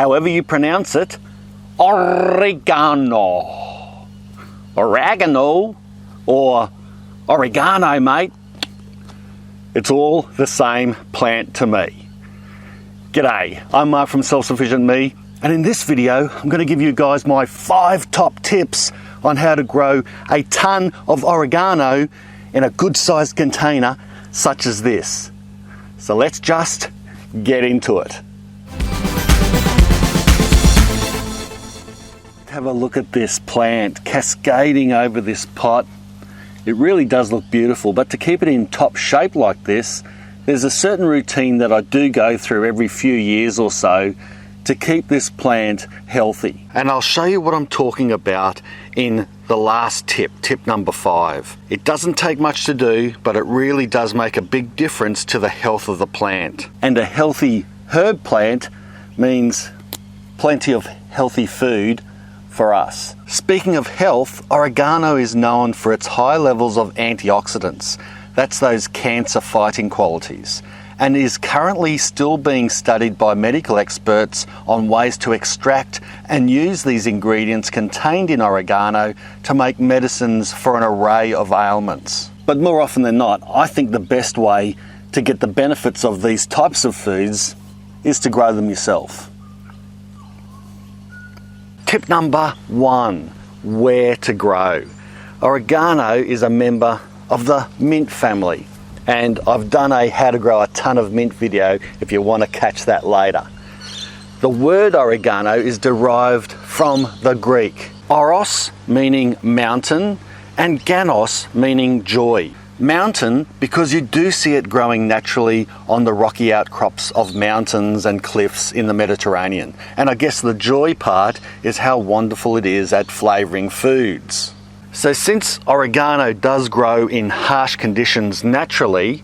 however you pronounce it, oregano, oregano, or oregano, mate. It's all the same plant to me. G'day, I'm Mark from Self Sufficient Me, and in this video I'm going to give you guys my 5 top tips on how to grow a ton of oregano in a good sized container such as this. So let's just get into it. Have a look at this plant cascading over this pot. It really does look beautiful, but to keep it in top shape like this, there's a certain routine that I do go through every few years or so to keep this plant healthy. And I'll show you what I'm talking about in the last tip, tip number 5. It doesn't take much to do, but it really does make a big difference to the health of the plant. And a healthy herb plant means plenty of healthy food for us. Speaking of health, oregano is known for its high levels of antioxidants. That's those cancer-fighting qualities, and is currently still being studied by medical experts on ways to extract and use these ingredients contained in oregano to make medicines for an array of ailments. But more often than not, I think the best way to get the benefits of these types of foods is to grow them yourself. Tip number 1, where to grow. Oregano is a member of the mint family, and I've done a how to grow a ton of mint video if you want to catch that later. The word oregano is derived from the Greek oros, meaning mountain, and ganos, meaning joy. Mountain because you do see it growing naturally on the rocky outcrops of mountains and cliffs in the Mediterranean. And I guess the joy part is how wonderful it is at flavouring foods. So since oregano does grow in harsh conditions naturally,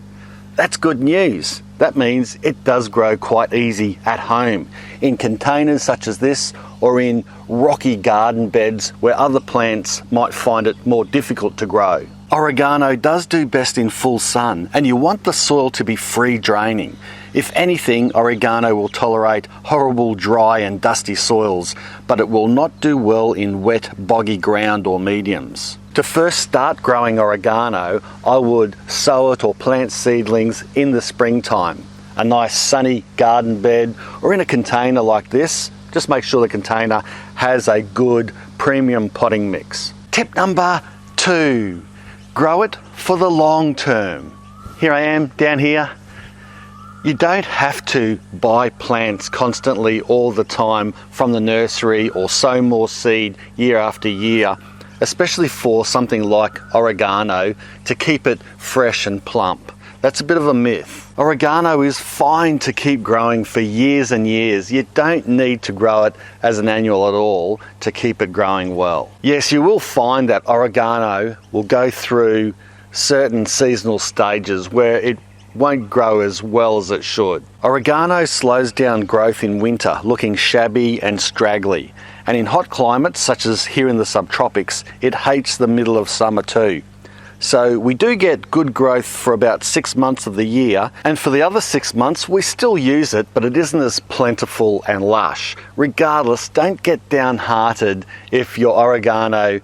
that's good news. That means it does grow quite easy at home, in containers such as this, or in rocky garden beds where other plants might find it more difficult to grow. Oregano does do best in full sun, and you want the soil to be free draining. If anything, oregano will tolerate horrible dry and dusty soils, but it will not do well in wet, boggy ground or mediums. To first start growing oregano, I would sow it or plant seedlings in the springtime. A nice sunny garden bed or in a container like this. Just make sure the container has a good premium potting mix. Tip number 2, grow it for the long term. Here I am down here. You don't have to buy plants constantly all the time from the nursery or sow more seed year after year, especially for something like oregano, to keep it fresh and plump. That's a bit of a myth. Oregano is fine to keep growing for years and years. You don't need to grow it as an annual at all to keep it growing well. Yes, you will find that oregano will go through certain seasonal stages where it won't grow as well as it should. Oregano slows down growth in winter, looking shabby and straggly. And in hot climates, such as here in the subtropics, it hates the middle of summer too. So we do get good growth for about 6 months of the year, and for the other 6 months we still use it, but it isn't as plentiful and lush. Regardless, don't get downhearted if your oregano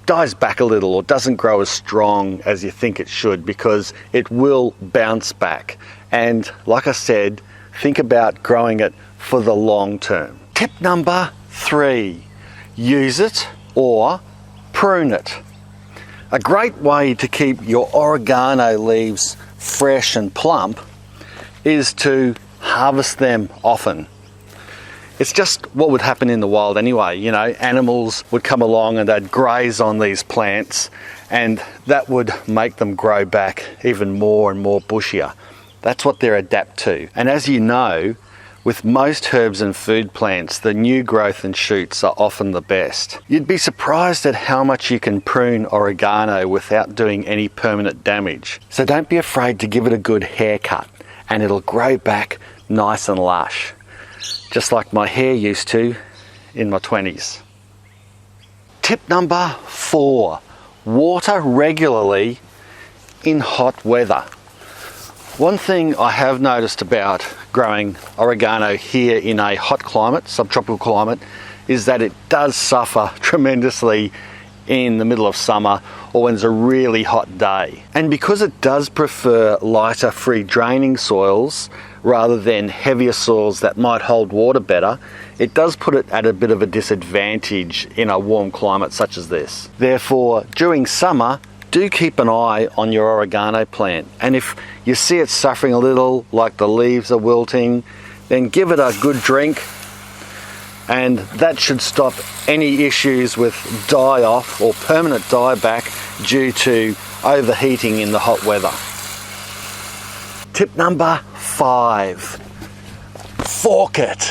dies back a little or doesn't grow as strong as you think it should, because it will bounce back. And like I said, think about growing it for the long term. Tip number 3, use it or prune it. A great way to keep your oregano leaves fresh and plump is to harvest them often. It's just what would happen in the wild anyway. You know, animals would come along and they'd graze on these plants, and that would make them grow back even more and more bushier. That's what they're adapt to. And as you know, with most herbs and food plants, the new growth and shoots are often the best. You'd be surprised at how much you can prune oregano without doing any permanent damage. So don't be afraid to give it a good haircut, and it'll grow back nice and lush, just like my hair used to in my 20s. Tip number 4, water regularly in hot weather. One thing I have noticed about growing oregano here in a hot climate, subtropical climate, is that it does suffer tremendously in the middle of summer or when it's a really hot day. And because it does prefer lighter free draining soils rather than heavier soils that might hold water better, it does put it at a bit of a disadvantage in a warm climate such as this. Therefore, during summer, do keep an eye on your oregano plant, and if you see it suffering a little, like the leaves are wilting, then give it a good drink, and that should stop any issues with die off or permanent dieback due to overheating in the hot weather. Tip number 5, fork it.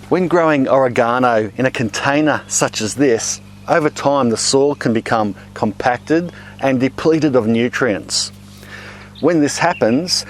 When growing oregano in a container such as this, over time the soil can become compacted and depleted of nutrients. When this happens,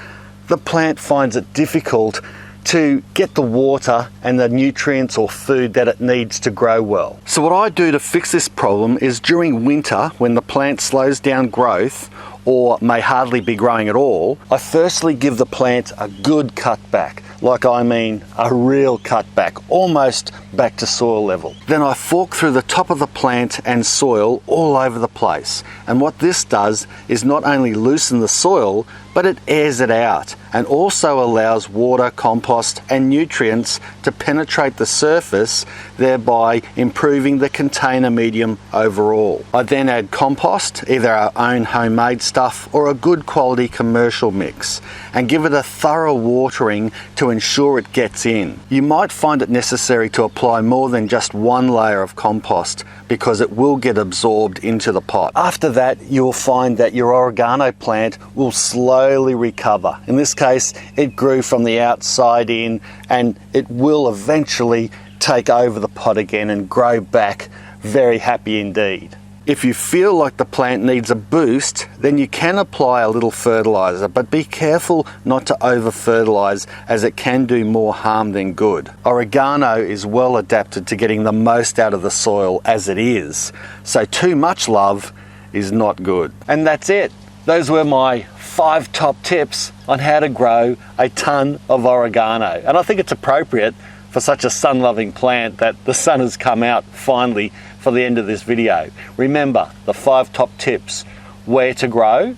the plant finds it difficult to get the water and the nutrients or food that it needs to grow well. So what I do to fix this problem is during winter, when the plant slows down growth or may hardly be growing at all, I firstly give the plant a good cutback. Like I mean a real cutback, almost back to soil level. Then I fork through the top of the plant and soil all over the place. And what this does is not only loosen the soil, but it airs it out and also allows water, compost and nutrients to penetrate the surface, thereby improving the container medium overall. I then add compost, either our own homemade stuff or a good quality commercial mix, and give it a thorough watering to ensure it gets in. You might find it necessary to apply more than just one layer of compost because it will get absorbed into the pot. After that, you'll find that your oregano plant will slowly recover. In this case, it grew from the outside in, and it will eventually take over the pot again and grow back very happy indeed. If you feel like the plant needs a boost, then you can apply a little fertilizer, but be careful not to over fertilize as it can do more harm than good. Oregano is well adapted to getting the most out of the soil as it is, so too much love is not good. And that's it. Those were my 5 top tips on how to grow a ton of oregano. And I think it's appropriate for such a sun-loving plant that the sun has come out finally for the end of this video. Remember the 5 top tips: where to grow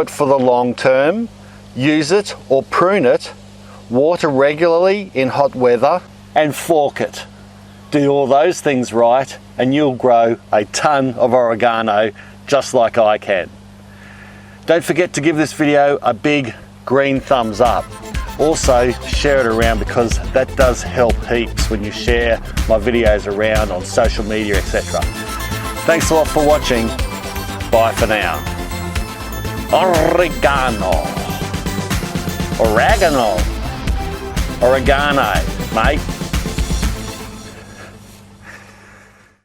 it for the long term, use it or prune it, water regularly in hot weather, and fork it. Do all those things right and you'll grow a ton of oregano just like I can. Don't forget to give this video a big green thumbs up. Also share it around, because that does help heaps when you share my videos around on social media, etc. Thanks a lot for watching. Bye for now. Oregano, mate.